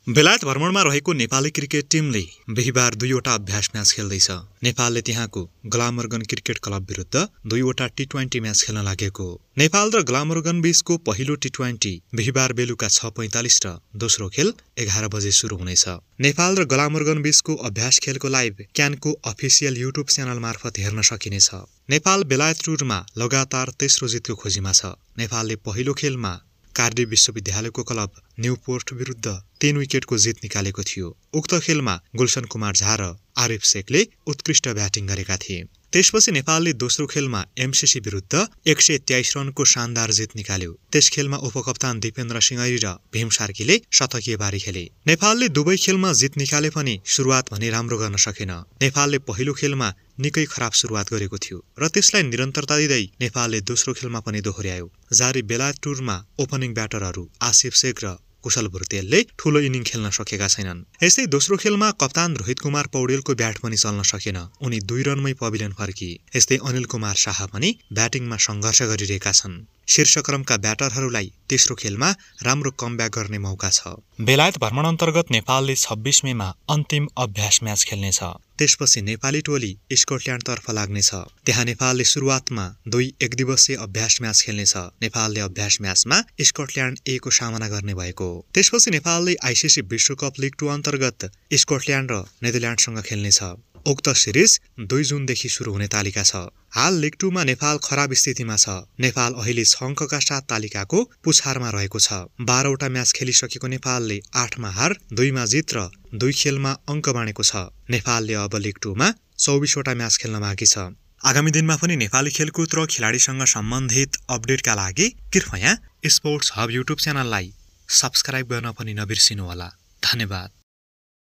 बेलायत भ्रमणमा रहेको नेपाली क्रिकेट टिमले बिहीबार 2वटा अभ्यास म्याच खेल्दैछ। नेपालले त्यहाँको ग्लामरगन क्रिकेट क्लब विरुद्ध 2वटा टी20 म्याच खेल्न लागेको हो। नेपाल र ग्लामरगन बीचको पहिलो टी20 बिहीबार बेलुका 6:45 र दोस्रो खेल 11 बजे सुरु हुनेछ। नेपाल र ग्लामरगन बीचको अभ्यास खेलको लाइभ क्यानको अफिसियल युट्युब च्यानल मार्फत हेर्न सकिनेछ। नेपाल बेलायत टुरमा लगातार तेस्रो जितको खोजीमा छ। नेपालले पहिलो खेलमा कार्डिफ विश्वविद्यालयको क्लब न्युपोर्ट विरुद्ध 3 विकेटको जित निकालेको थियो। उक्त खेलमा गुलशन कुमार झा र आरिफ शेखले उत्कृष्ट ब्याटिङ गरेका थिए। त्यसपछि नेपालले दोस्रो खेलमा एमसीसी विरुद्ध 123 रनको शानदार जित निकाल्यो। त्यस खेलमा उपकप्तान दिपेन्द्र सिंहरी र भीम सार्कीले शतकीय पारी खेले। नेपालले दुवै खेलमा जित निकाले पनि सुरुवात भने राम्रो गर्न सकेन। नेपालले पहिलो खेलमा निकै खराब सुरुवात गरेको थियो र त्यसलाई निरन्तरता दिँदै नेपालले दोस्रो खेलमा पनि दोहोर्यायो। जारी बेलायत टुरमा ओपनिङ ब्याटरहरू आसिफ शेख र कुशल भुर्तेलले ठूलो इनिङ खेल्न सकेका छैनन्। यसै दोस्रो खेलमा कप्तान रोहित कुमार पौडेलको ब्याट पनि चल्न सकेन। उनी 2 रनमै पभिलियन फर्किए। यस्तै अनिल कुमार शाह पनि ब्याटिङमा सङ्घर्ष गरिरहेका छन्। शीर्ष क्रमका ब्याटरहरूलाई तेस्रो खेलमा राम्रो कमब्याक गर्ने मौका छ। बेलायत भ्रमण अन्तर्गत नेपालले 26 मेमा अन्तिम अभ्यास म्याच खेल्नेछ। त्यसपछि नेपाली टोली स्कटल्याण्डतर्फ लाग्नेछ। त्यहाँ नेपालले सुरुवातमा 2 एकदिवसीय अभ्यास म्याच खेल्नेछ। नेपालले अभ्यास म्याचमा स्कटल्याण्ड ए को सामना गर्ने भएको हो। त्यसपछि नेपालले आइसिसी विश्वकप लिग 2 अन्तर्गत स्कटल्याण्ड र नेदरल्याण्डसँग खेल्नेछ। उक्त सिरिज 2 जुनदेखि सुरु हुने तालिका छ। हाल लिग 2 मा नेपाल खराब स्थितिमा छ। नेपाल अहिले 6 अङ्कका साथ तालिकाको पुछारमा रहेको छ। 12वटा म्याच खेलिसकेको नेपालले 8 मा हार, 2 मा जित र 2 खेलमा अङ्क बाँडेको छ। नेपालले अब लिग 2 मा 24वटा म्याच खेल्न बाँकी छ। आगामी दिनमा पनि नेपाली खेलकुद र खेलाडीसँग सम्बन्धित अपडेटका लागि कृपया स्पोर्ट्स हब युट्युब च्यानललाई सब्स्क्राइब गर्न पनि नबिर्सिनुहोला। धन्यवाद।